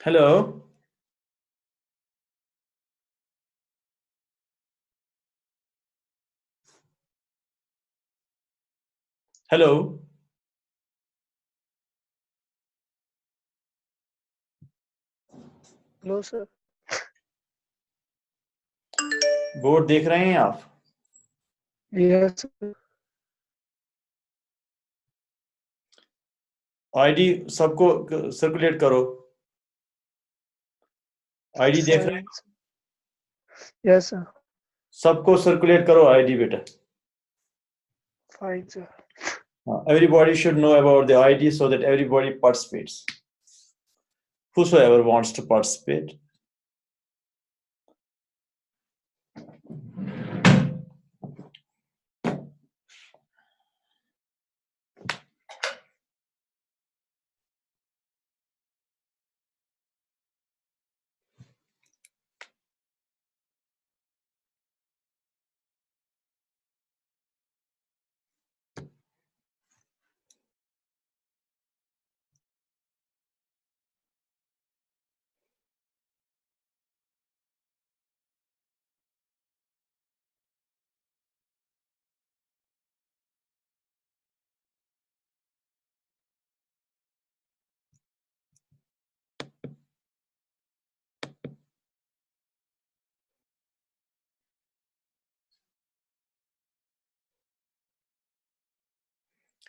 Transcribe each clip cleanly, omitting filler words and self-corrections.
Hello. Hello. No sir. Board देख रहे हैं आप? Yes sir. आईडी सबको सर्कुलेट करो। आईडी देख रहे हैं? Yes sir. सबको सर्कुलेट करो आईडी बेटा. Fine sir. Everybody should know about the ID so that everybody participates. Whosoever wants to participate.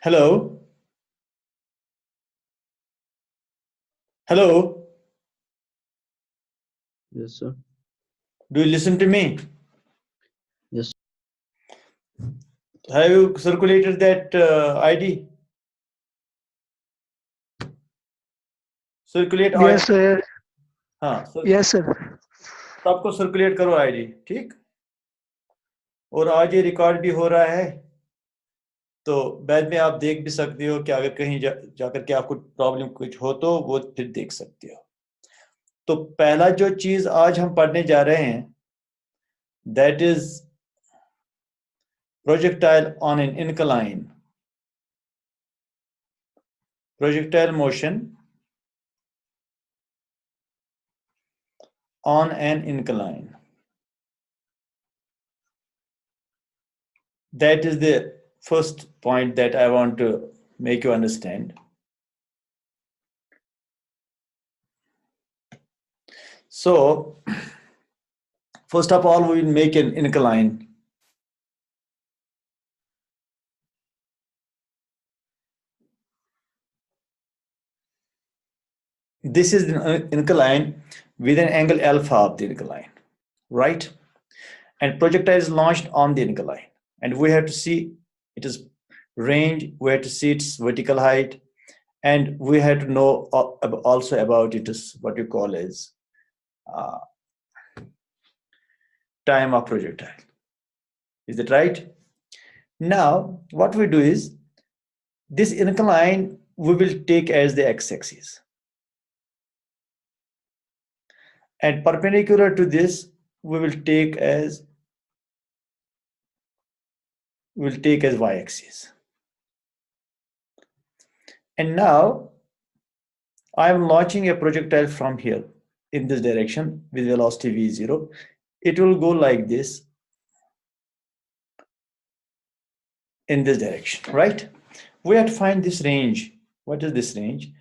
Hello. Hello. Yes, sir. Do you listen to me? Yes. Have you circulated that ID? Circulate ID. Yes sir. हाँ. Yes sir. सबको circulate करो ID. ठीक. और आज ये record भी हो रहा है, तो बाद में आप देख भी सकते हो कि अगर कहीं जाकर के आपको प्रॉब्लम कुछ हो तो वो फिर देख सकते हो. तो पहला जो चीज आज हम पढ़ने जा रहे हैं, that is projectile on an incline. Projectile motion on an incline. That is the first point that I want to make you understand. So, first of all, we will make an incline. This is an incline with an angle alpha of the incline, right? And projectile is launched on the incline, and we have to see it is range, we have to see its vertical height, and we have to know also about it is what you call as time of projectile. Is that right? Now, what we do is, this incline we will take as the x-axis, and perpendicular to this we will take as y-axis. And now I am launching a projectile from here in this direction with velocity v0. It will go like this in this direction, right? We have to find this range. What is this range?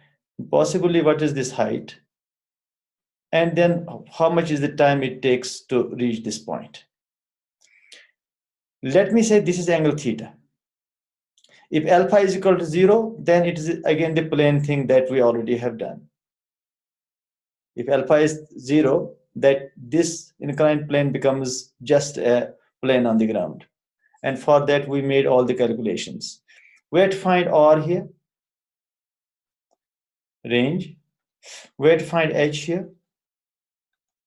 Possibly what is this height? And then how much is the time it takes to reach this point? Let me say this is angle theta. If alpha is equal to 0, then it is again the plane thing that we already have done. If alpha is 0, that this inclined plane becomes just a plane on the ground. And for that, we made all the calculations. We have to find R here, range. We have to find H here,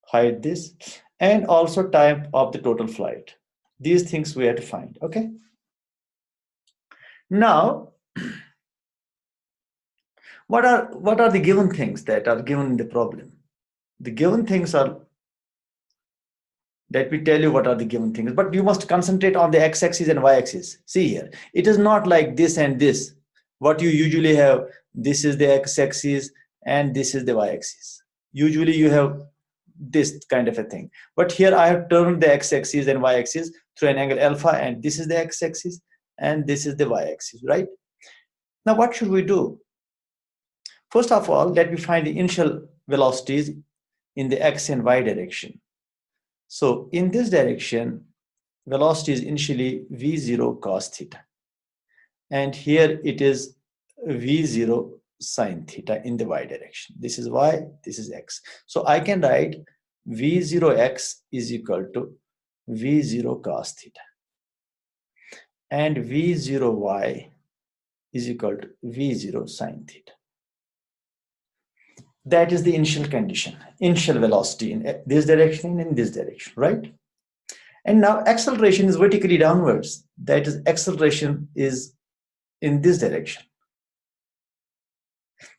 height this, and also time of the total flight. These things we have to find, okay? Now, what are the given things that are given in the problem? The given things are, let me tell you what are the given things, but you must concentrate on the x-axis and y-axis. See here, it is not like this and this. What you usually have, this is the x-axis and this is the y-axis. Usually you have this kind of a thing. But here I have turned the x-axis and y-axis through an angle alpha, and this is the x-axis and this is the y-axis, right? Now what should we do? First of all, let me find the initial velocities in the x and y direction. So in this direction, velocity is initially v0 cos theta. And here it is v0 sine theta in the y direction. This is y, this is x. So I can write v0x is equal to v0 cos theta. And v0y is equal to v0 sine theta. That is the initial condition, initial velocity in this direction and in this direction, right? And now acceleration is vertically downwards. That is, acceleration is in this direction.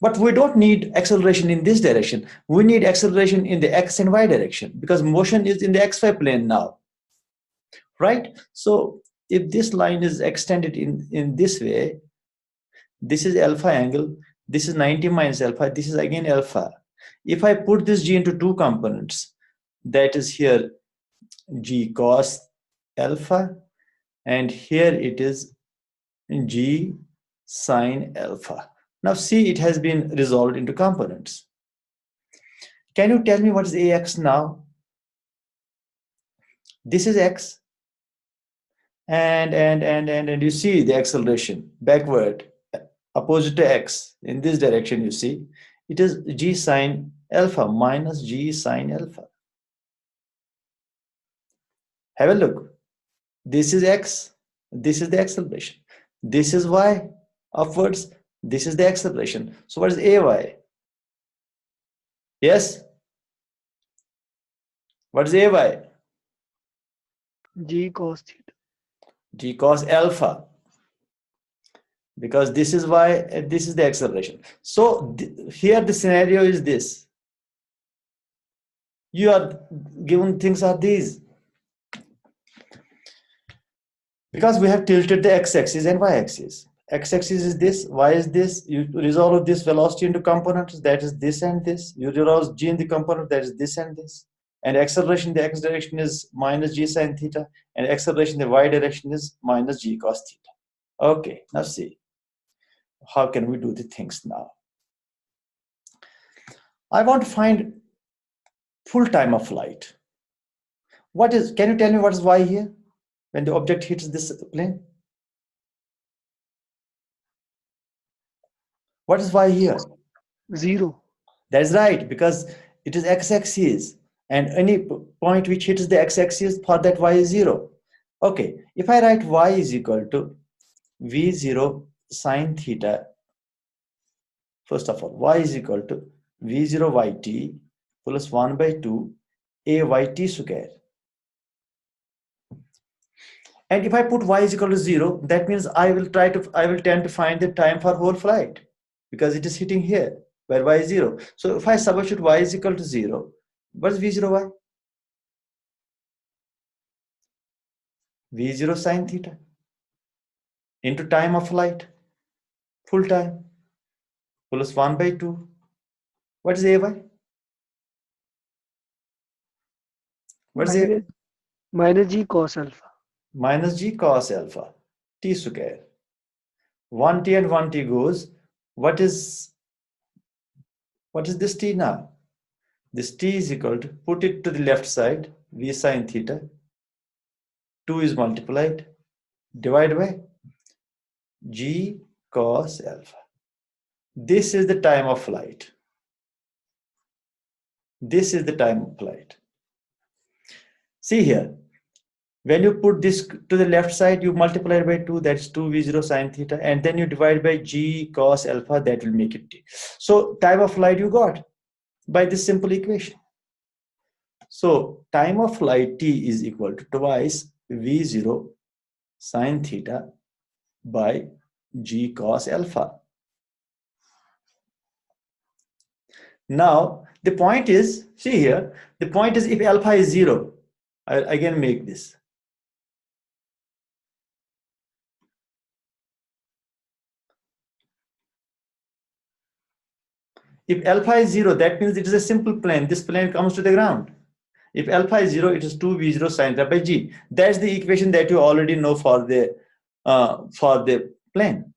But we don't need acceleration in this direction. We need acceleration in the x and y direction because motion is in the xy plane now, right? So if this line is extended in this way, this is alpha angle, this is 90 minus alpha, this is again alpha. If I put this g into two components, that is here g cos alpha, and here it is g sine alpha. Now see, it has been resolved into components. Can you tell me what is ax now? This is x, and you see the acceleration backward, opposite to x in this direction. You see it is g sine alpha minus g sine alpha. Have a look. This is x, this is the acceleration, this is y upwards, this is the acceleration. So what is ay? Yes, what is ay? G cos theta. G cos alpha, because this is y and this is the acceleration. So here the scenario is this. You are given things are these. Because we have tilted the x-axis and y-axis. X-axis is this, y is this. You resolve this velocity into components, that is this and this. You resolve g in the component, that is this and this. And acceleration in the x direction is minus g sine theta, and acceleration in the y direction is minus g cos theta. Okay, now see, how can we do the things now? I want to find full time of flight. Can you tell me what is y here when the object hits this plane? What is y here? 0. That's right, because it is x-axis, and any point which hits the x-axis, for that y is 0. Okay, if I write y is equal to v0 sine theta, first of all, y is equal to v0 yt plus 1 by 2 ayt square. And if I put y is equal to 0, that means I will tend to find the time for whole flight, because it is hitting here where y is 0. So if I substitute y is equal to 0, what is v0y? v0 sine theta into time of flight, full time, plus 1 by 2. What is ay? What is ay? Minus G cos alpha. Minus g cos alpha t square. 1t and 1t goes. What is this t now? This t is equal to, put it to the left side, v sine theta, 2 is multiplied, divided by g cos alpha. This is the time of flight. This is the time of flight. See here, when you put this to the left side, you multiply by 2, that's 2v0 sine theta, and then you divide by g cos alpha, that will make it t. So time of flight you got by this simple equation. So time of flight t is equal to twice v0 sine theta by g cos alpha. Now the point is, see here, the point is if alpha is 0, I'll again make this. If alpha is 0, that means it is a simple plane. This plane comes to the ground. If alpha is 0, it is 2v0 sine theta by g. That's the equation that you already know for the plane.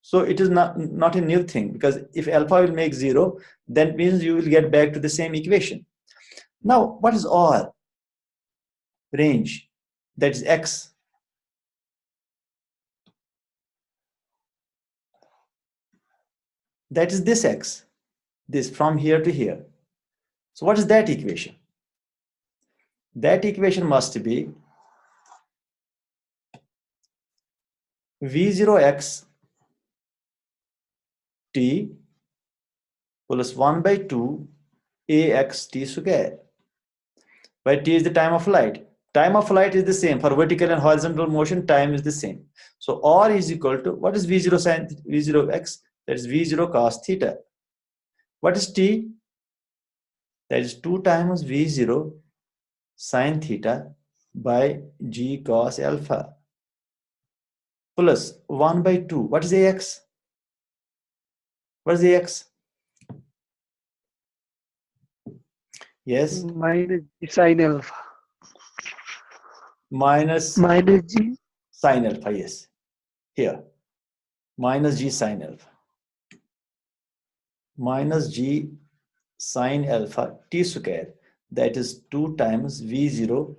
So it is not a new thing, because if alpha will make 0, that means you will get back to the same equation. Now, what is R? Range. That is x. That is this x. This from here to here. So what is that equation? That equation must be v0x t plus 1 by 2 ax t square, where t is the time of flight. Time of flight is the same for vertical and horizontal motion. Time is the same. So R is equal to, what is v0 sin v0x? That is v0 cos theta. What is t? That is 2 times v0 sin theta by g cos alpha plus 1 by 2. What is ax? What is ax? Yes. Minus G sin alpha. Minus G. sin alpha, yes. Here. Minus g sin alpha. Minus g sin alpha t square. That is 2 times v0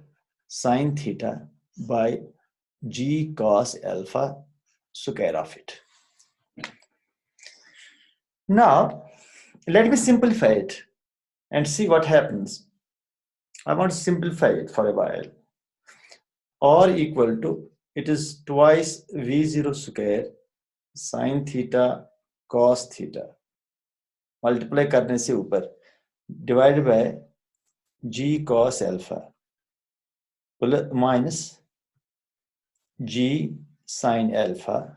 sin theta by g cos alpha square of it. Now, let me simplify it and see what happens. I want to simplify it for a while. R equal to, it is twice v0 square sin theta cos theta multiply करने से ऊपर divided by g cos alpha minus g sin alpha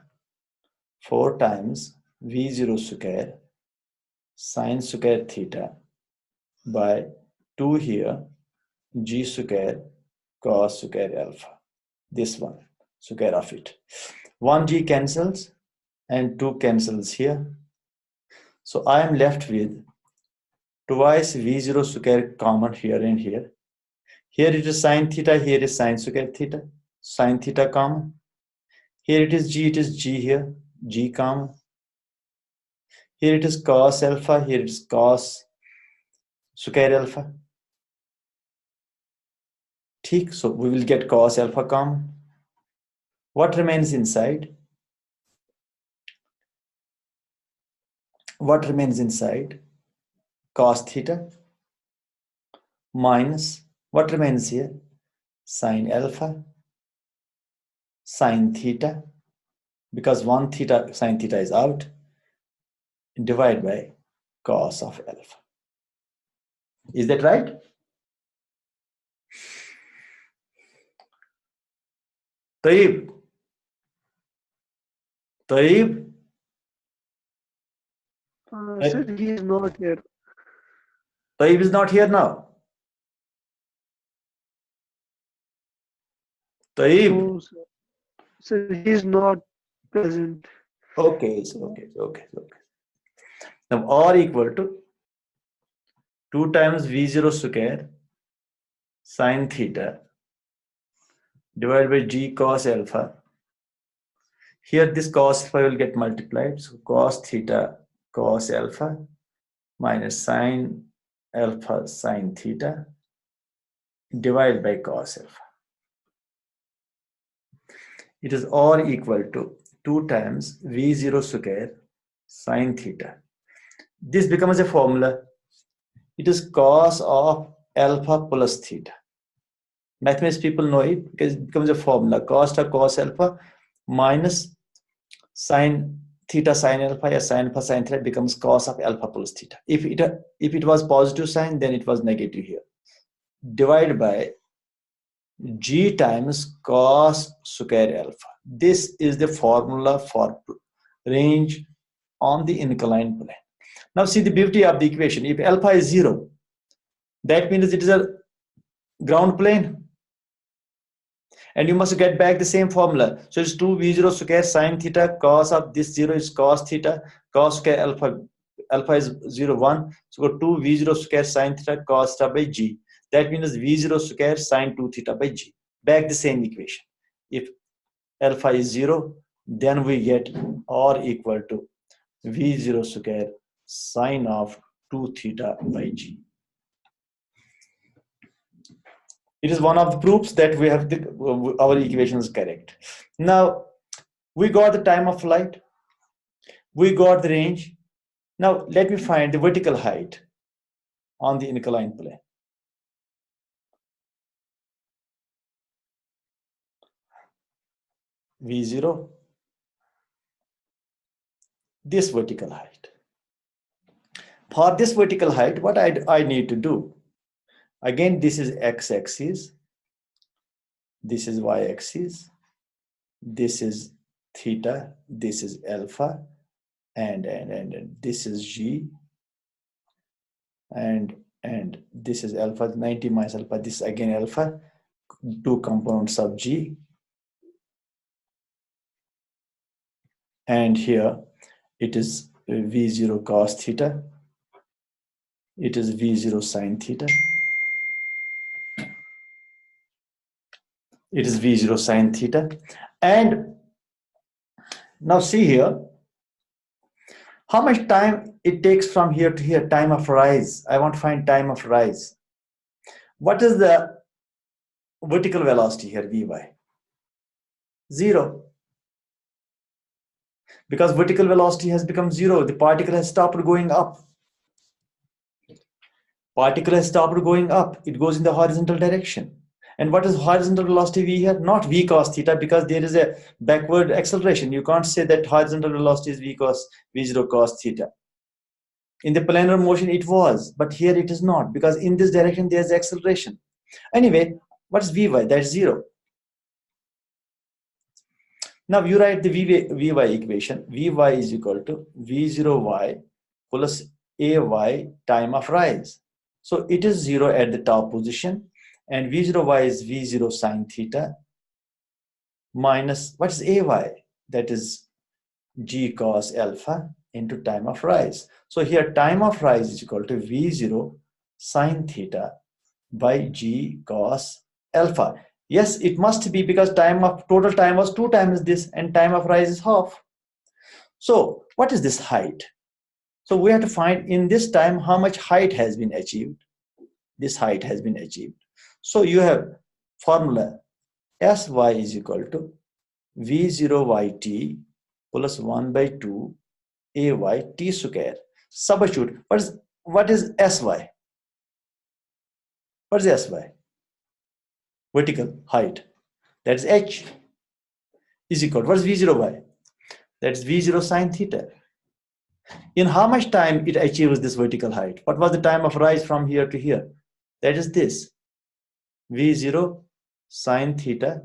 4 times v0 square sin square theta by 2 here g square cos square alpha. This one square of it. 1 g cancels and 2 cancels here. So I am left with twice v0 square common here and here. Here it is sin theta, here is sin square theta. Sin theta common. Here it is g here, g common. Here it is cos alpha, here it is cos square alpha. ठीक, so we will get cos alpha common. What remains inside? What remains inside? Cos theta minus, what remains here? Sin alpha, sin theta, because 1 theta, sin theta is out, divide by cos of alpha. Is that right? Taib. Sir, he is not here. Taib is not here now. Taib. No, sir. Sir, he is not present. Okay. Now R equal to 2 times v0 square sin theta divided by g cos alpha. Here this cos alpha will get multiplied. So cos theta cos alpha minus sin alpha sin theta divided by cos alpha. It is R equal to 2 times v0 square sin theta. This becomes a formula. It is cos of alpha plus theta. Mathematics people know it because it becomes a formula. Cos of cos alpha minus sin theta sin alpha, or sin alpha sin theta becomes cos of alpha plus theta. If it was positive sign, then it was negative here. Divided by g times cos square alpha. This is the formula for range on the inclined plane. Now see the beauty of the equation. If alpha is 0, that means it is a ground plane. And you must get back the same formula. So it's 2v0 square sin theta, cos of this 0 is cos theta, cos square alpha alpha is 0, 1. So go 2 V0 square sine theta cos theta by G. That means V0 square sine 2 theta by G. Back the same equation. If alpha is 0, then we get R equal to V0 square sine of 2 theta by G. It is one of the proofs that we have our equation is correct. Now, we got the time of flight. We got the range. Now, let me find the vertical height on the inclined plane. V0, this vertical height. For this vertical height, what I need to do? Again, this is x-axis. This is y-axis. This is theta. This is alpha. And this is G. And this is alpha, 90 minus alpha. This is again alpha. 2 components of G. And here it is V0 cos theta. It is V0 sine theta. It is V0 sine theta. And now see here, how much time it takes from here to here, time of rise. I want to find time of rise. What is the vertical velocity here, Vy? 0. Because vertical velocity has become 0, the particle has stopped going up. Particle has stopped going up. It goes in the horizontal direction. And what is horizontal velocity V here? Not V cos theta, because there is a backward acceleration. You can't say that horizontal velocity is V0 cos theta. In the planar motion it was, but here it is not, because in this direction there's acceleration. Anyway, what is Vy? That's 0. Now you write the Vy equation. Vy is equal to V0y plus Ay time of rise. So it is 0 at the top position, and V0y is V0 sine theta minus, what is Ay? That is G cos alpha into time of rise. So here time of rise is equal to V0 sine theta by G cos alpha. Yes, it must be, because total time was 2 times this, and time of rise is half. So what is this height? So we have to find in this time how much height has been achieved. This height has been achieved. So you have formula Sy is equal to V0yt plus 1 by 2 Ay t square. Substitute. What is Sy? What is Sy? Vertical height. That's h is equal to, what is V0y? That's V0 sine theta. In how much time it achieves this vertical height? What was the time of rise from here to here? That is this, V0 sine theta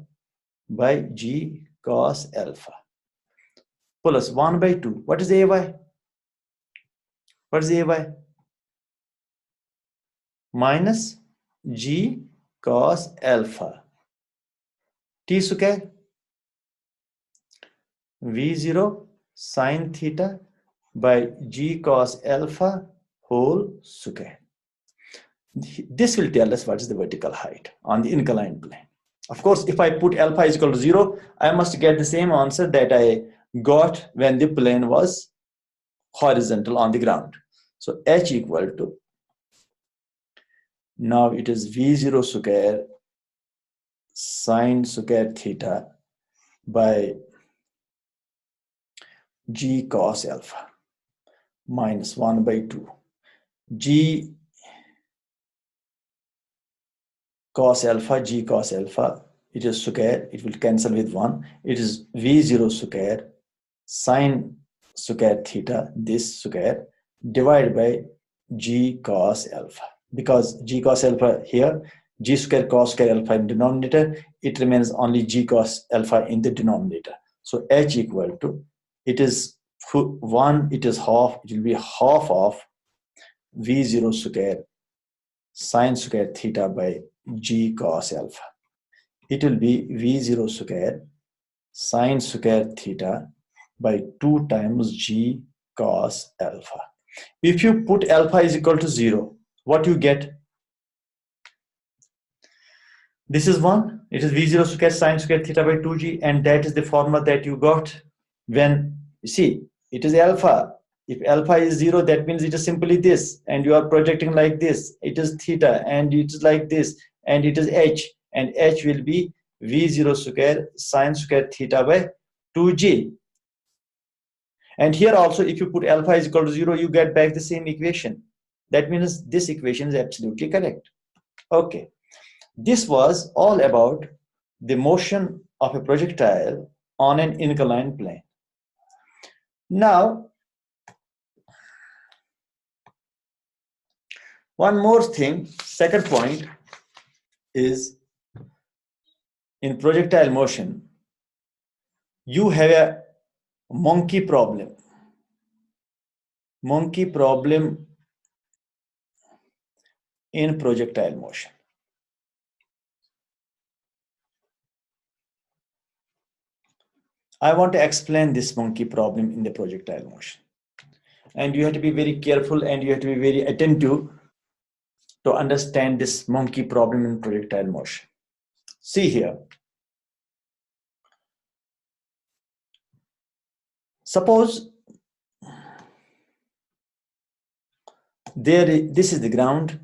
by G cos alpha plus 1 by 2. What is Ay? What is Ay? Minus G cos alpha t square, V0 sine theta by G cos alpha whole square. This will tell us what is the vertical height on the inclined plane. Of course, if I put alpha is equal to 0, I must get the same answer that I got when the plane was horizontal on the ground. So h equal to, now it is V0 square sine square theta by G cos alpha minus 1 by 2. G cos alpha, G cos alpha, it is square, it will cancel with 1. It is V0 square sine square theta, this square, divided by G cos alpha. Because G cos alpha here, G square cos square alpha in denominator, it remains only G cos alpha in the denominator. So h equal to, it is 1, it is half, it will be half of V0 square sine square theta by G cos alpha. It will be V0 square sine square theta by 2 times G cos alpha. If you put alpha is equal to 0, what you get? This is 1. It is v0 square sine square theta by 2g, and that is the formula that you got when, you see, it is alpha. If alpha is 0, that means it is simply this, and you are projecting like this. It is theta, and it is like this, and it is h, and h will be v0 square sine square theta by 2g. And here also, if you put alpha is equal to 0, you get back the same equation. That means this equation is absolutely correct. Okay. This was all about the motion of a projectile on an inclined plane. Now, one more thing, second point is in projectile motion, you have a monkey problem. Monkey problem in projectile motion. I want to explain this monkey problem in the projectile motion. And you have to be very careful and you have to be very attentive to understand this monkey problem in projectile motion. See here. Suppose this is the ground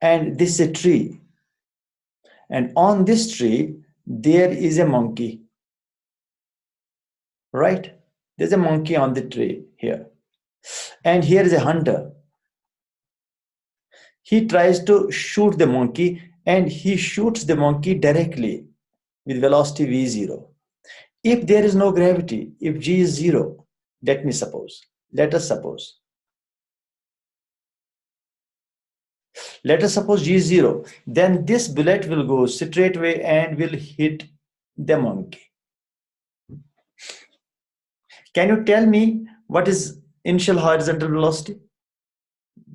and this is a tree. And on this tree, there is a monkey. Right? There's a monkey on the tree here. And here is a hunter. He tries to shoot the monkey and he shoots the monkey directly with velocity v0. If there is no gravity, if g is 0, let us suppose, g is 0, then this bullet will go straight away and will hit the monkey. Can you tell me what is initial horizontal velocity?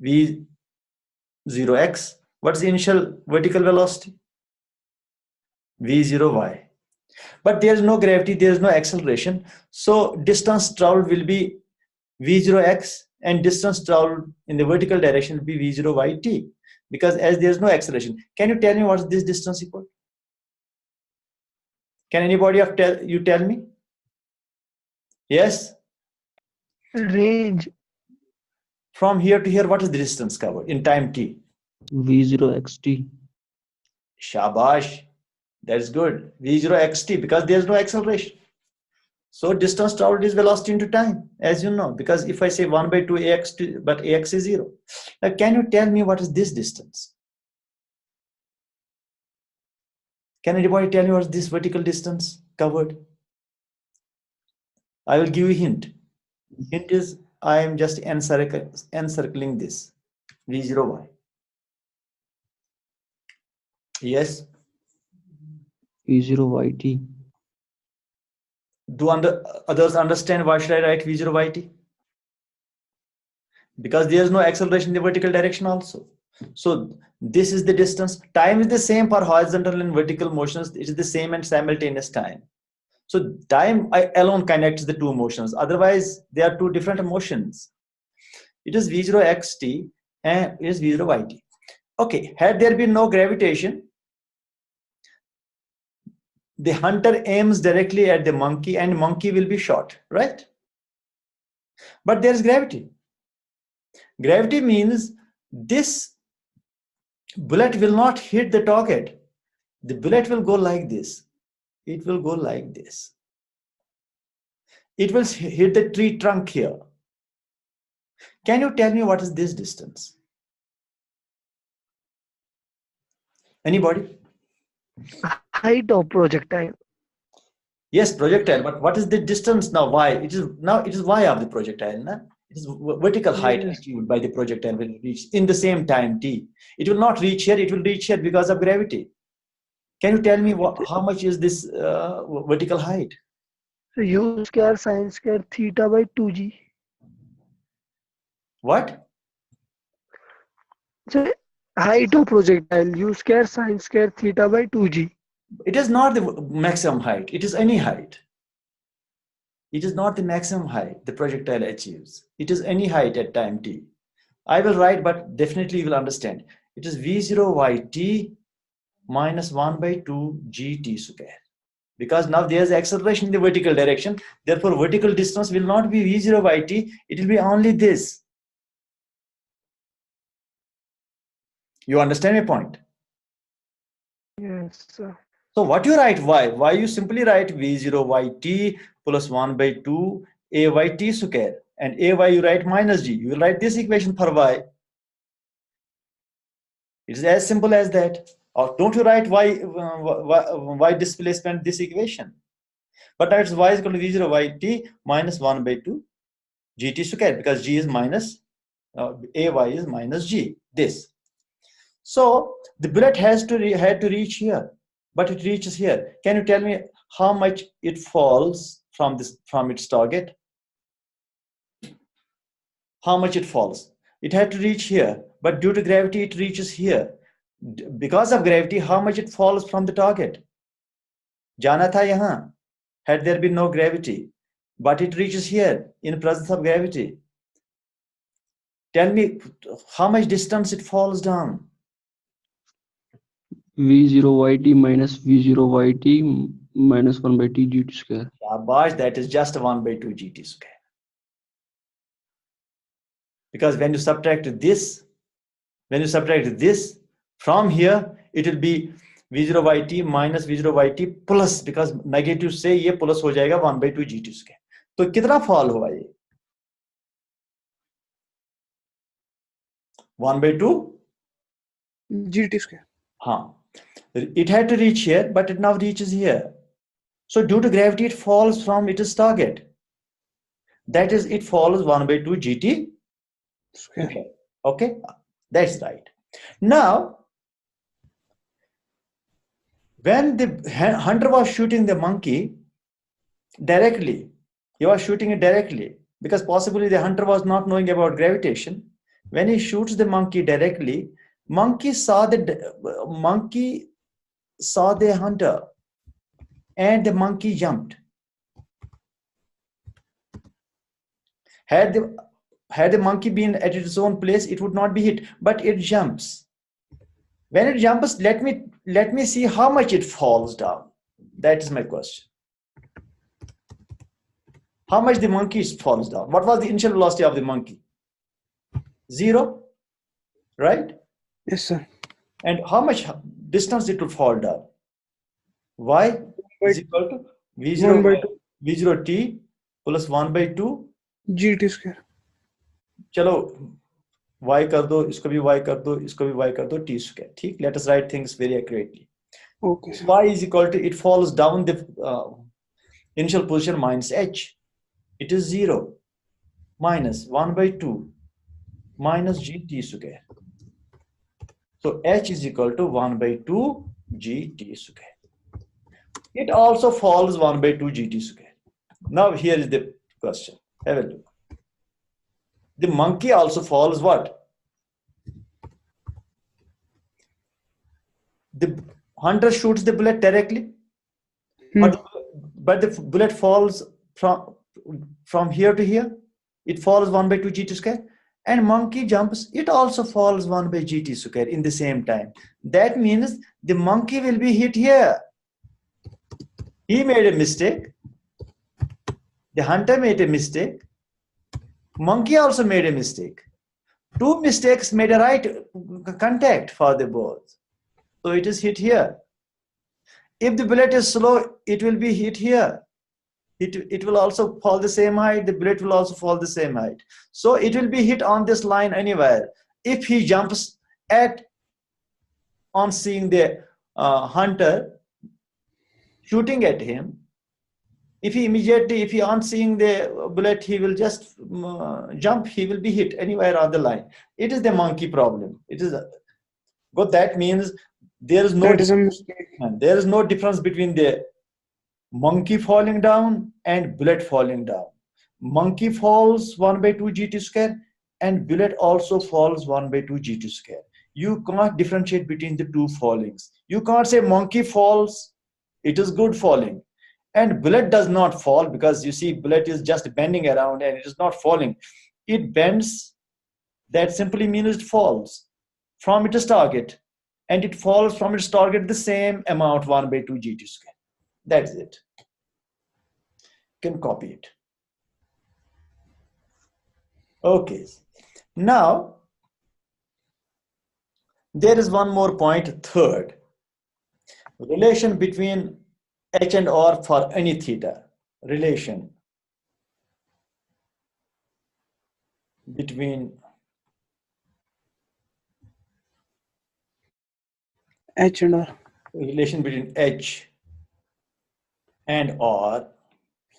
v0x. What is the initial vertical velocity? v0y. But there is no gravity, there is no acceleration. So distance traveled will be v0x and distance traveled in the vertical direction will be v0yt. Because as there is no acceleration. Can you tell me what is this distance equal? Can anybody tell me? Yes? Range. From here to here, what is the distance covered in time t? v0xt. Shabash. That's good. v0xt, because there's no acceleration. So distance traveled is velocity into time, as you know, because if I say 1 by 2 ax, but ax is 0. Now, can you tell me what is this distance? Can anybody tell me what is this vertical distance covered? I will give you a hint. Hint is I am just encircling this v0y. Yes? v0yt. Do others understand why should I write v0yt? Because there is no acceleration in the vertical direction also. So this is the distance. Time is the same for horizontal and vertical motions. It is the same and simultaneous time. So time alone connects the two motions. Otherwise, they are two different motions. It is v0xt and it is v0yt. Okay, had there been no gravitation, the hunter aims directly at the monkey and monkey will be shot, right? But there is gravity. Gravity means this bullet will not hit the target. The bullet will go like this. It will go like this. It will hit the tree trunk here. Can you tell me what is this distance? Anybody? Height of projectile. Yes, projectile. But what is the distance now? Y. It is y of the projectile. Na? It is vertical height achieved by the projectile will reach in the same time t. It will not reach here. It will reach here because of gravity. Can you tell me how much is this vertical height? So u square sine square theta by 2g. What? So height of projectile u square sine square theta by 2g. It is not the maximum height. It is any height. It is not the maximum height the projectile achieves. It is any height at time t. I will write, but definitely you will understand. It is v0 yt minus 1 by 2 gt square. Because now there is acceleration in the vertical direction. Therefore, vertical distance will not be v0 yt. It will be only this. You understand my point? Yes, sir. So what you write y? Y you simply write v0 yt plus 1 by 2 ayt square. And ay you write minus g. You will write this equation for y. It is as simple as that. Or don't you write y displacement this equation? But now it's y is equal to v0 yt minus 1 by 2 gt square, because g is minus, ay is minus g, this. So the bullet had to reach here, but it reaches here. Can you tell me how much it falls from its target? How much it falls? It had to reach here, but due to gravity it reaches here. Because of gravity, how much it falls from the target? Jana tha yahan, had there been no gravity, but it reaches here in presence of gravity. Tell me how much distance it falls down. V0 yt minus V0 yt minus 1 by t gt square. Shabash, that is just 1 by 2 gt square. Because when you subtract this from here, it will be v0 yt minus v0 yt plus, because negative से ये plus हो जाएगा 1 by 2 gt square. तो कितना fall हुआ ये? 1 by 2 GT square. हाँ. It had to reach here, but it now reaches here. So due to gravity, it falls from its target. That is, it falls 1 by 2 gt square. Okay, that's right. Now, when the hunter was shooting the monkey directly, he was shooting it directly, because possibly the hunter was not knowing about gravitation. When he shoots the monkey directly, monkey saw the hunter, and the monkey jumped. Had the monkey been at its own place, it would not be hit, but it jumps. When it jumps, let me see how much it falls down. That is my question. How much the monkey falls down? What was the initial velocity of the monkey? 0, right? Yes, sir. And how much distance it will fall down? Y is equal to v0 t plus 1 by 2 GT square. चलो y कर दो, इसको भी y कर दो, इसको भी y कर दो, t square. ठीक? Let us write things very accurately. Okay, sir. Y is equal to, it falls down the initial position minus h. It is 0 minus 1 by 2 minus gt square. So h is equal to 1 by 2 gt square. It also falls 1 by 2 gt square. Now here is the question. Have a look. The monkey also falls what? The hunter shoots the bullet directly, but the bullet falls from here to here. It falls 1 by 2 gt square. And monkey jumps, it also falls 1 by gt square in the same time. That means the monkey will be hit here. He made a mistake. The hunter made a mistake. Monkey also made a mistake. Two mistakes made a right contact for the both. So it is hit here. If the bullet is slow, it will be hit here. It will also fall the same height. The bullet will also fall the same height. So it will be hit on this line anywhere. If he jumps on seeing the hunter shooting at him, if he on seeing the bullet, he will just jump, he will be hit anywhere on the line. It is the monkey problem. But that means there is no difference between the monkey falling down and bullet falling down. Monkey falls 1 by 2 gt square and bullet also falls 1 by 2 gt square. You cannot differentiate between the two fallings. You can't say monkey falls, it is good falling, And bullet does not fall, because you see bullet is just bending around and it is not falling. It bends, that simply means it falls from its target, and it falls from its target the same amount, 1 by 2 gt square. That's it. You can copy it. Okay, now there is one more point, third. Relation between h and r for any theta. Relation between H and R relation between h and r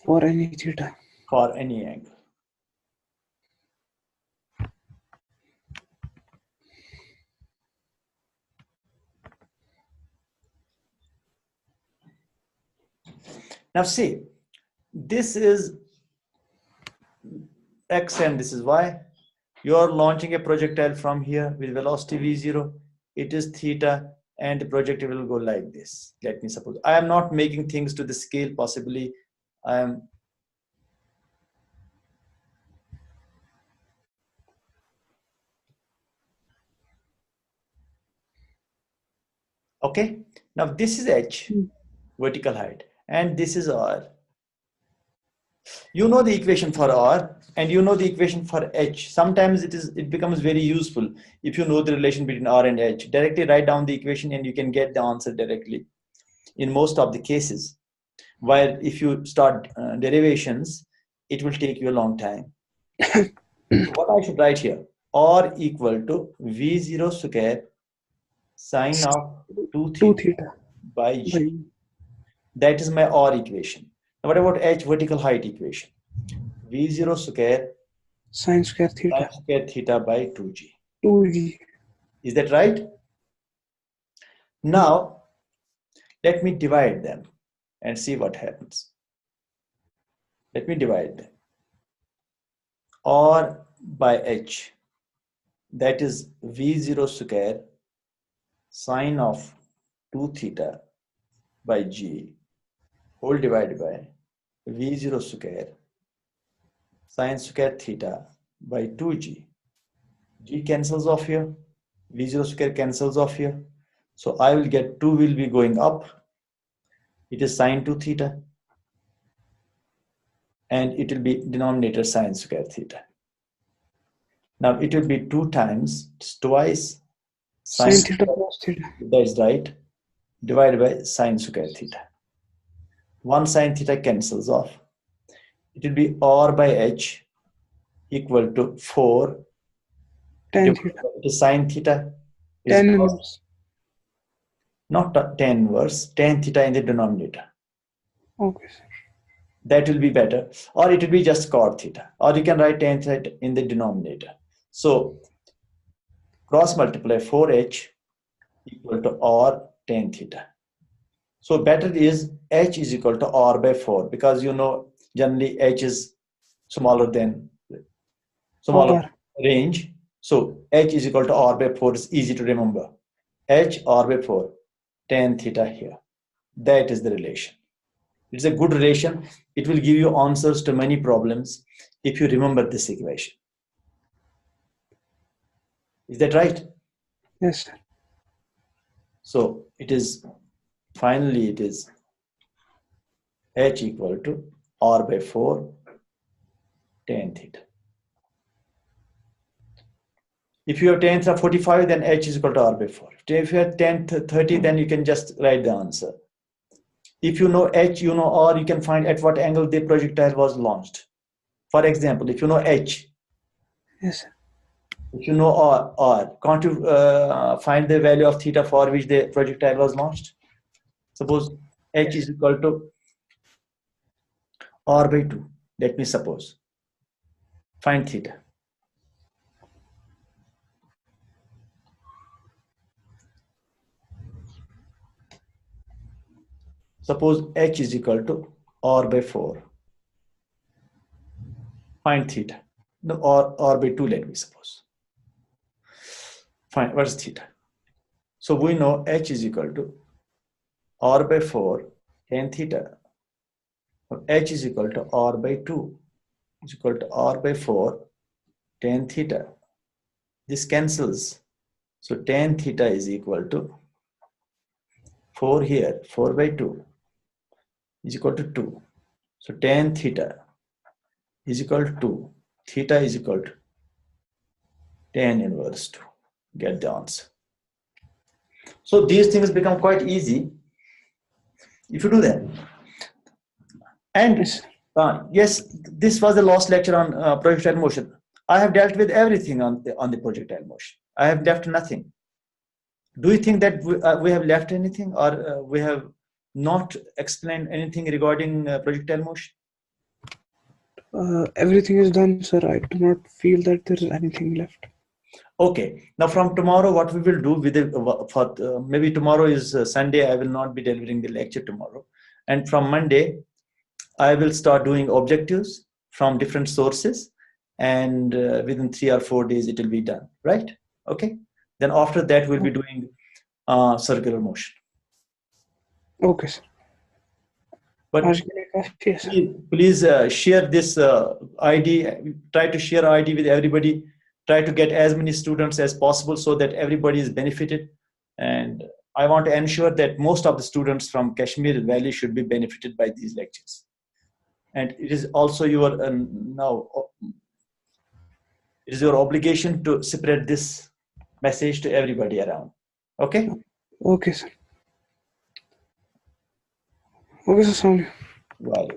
for any theta. for any angle. Now see, this is x and this is y. You are launching a projectile from here with velocity v0. It is theta, and the projectile will go like this. Let me suppose. I am not making things to the scale, possibly. I am. Okay. Now this is h, vertical height, and this is r. You know the equation for r, and you know the equation for h. Sometimes it becomes very useful if you know the relation between r and h. Directly write down the equation and you can get the answer directly in most of the cases. While if you start derivations, it will take you a long time. What I should write here? R equal to v0 square sine of 2 theta by g. That is my r equation. Now what about h, vertical height equation? v0 square Sine square theta by 2g. 2g. Is that right? Now let me divide them and see what happens. Let me divide them. R by h, that is v0 square sine of 2 theta by g, whole divided by v0 square sine square theta by 2g. G cancels off here, v0 square cancels off here. So I will get 2 will be going up. It is sine 2 theta. And it will be denominator sine square theta. Now it will be 2 times, twice Sine theta plus theta. That is right. Divided by sine square theta. 1 sine theta cancels off. It will be r by h equal to 4 Tan theta. to sine theta. Tan inverse. Not tan inverse, tan theta in the denominator. Okay, sir. That will be better. Or it will be just cot theta. Or you can write tan theta in the denominator. So cross multiply 4h equal to r tan theta. So better is h is equal to r by 4, because you know generally h is smaller range. So h is equal to r by 4 is easy to remember. H r by 4 tan theta here. That is the relation. It's a good relation. It will give you answers to many problems if you remember this equation. Is that right? Yes, sir. So it is, finally it is h equal to r by 4 tan theta. If you have tan theta 45, then h is equal to r by 4. If you have tan 30, then you can just write the answer. If you know h, you know r, you can find at what angle the projectile was launched. For example, if you know h, Yes, sir. if you know r, can't you find the value of theta for which the projectile was launched? Suppose h is equal to r by 2. Let me suppose. Find theta. Suppose h is equal to r by 4. Find theta. No, r by 2, let me suppose. Find what is theta. So we know h is equal to r by 4 tan theta. H is equal to R by 2 is equal to R by 4 tan theta. This cancels. So tan theta is equal to 4 here, 4 by 2 is equal to 2. So tan theta is equal to 2. Theta is equal to tan inverse 2. Get the answer. So these things become quite easy if you do that. And yes, this was the last lecture on projectile motion. I have dealt with everything on the projectile motion. I have left nothing. Do you think that we have left anything, or we have not explained anything regarding projectile motion? Everything is done, sir. I do not feel that there is anything left. Okay. Now from tomorrow, what we will do with maybe tomorrow is Sunday. I will not be delivering the lecture tomorrow, and from Monday, I will start doing objectives from different sources, and within 3 or 4 days it will be done. Right? Okay. Then after that, we'll be doing circular motion. Okay, sir. But Yes, please share this ID. Try to share ID with everybody. Try to get as many students as possible so that everybody is benefited. And I want to ensure that most of the students from Kashmir Valley should be benefited by these lectures. And it is also your it is your obligation to spread this message to everybody around. Okay? Okay, sir. Okay, sir. Wow.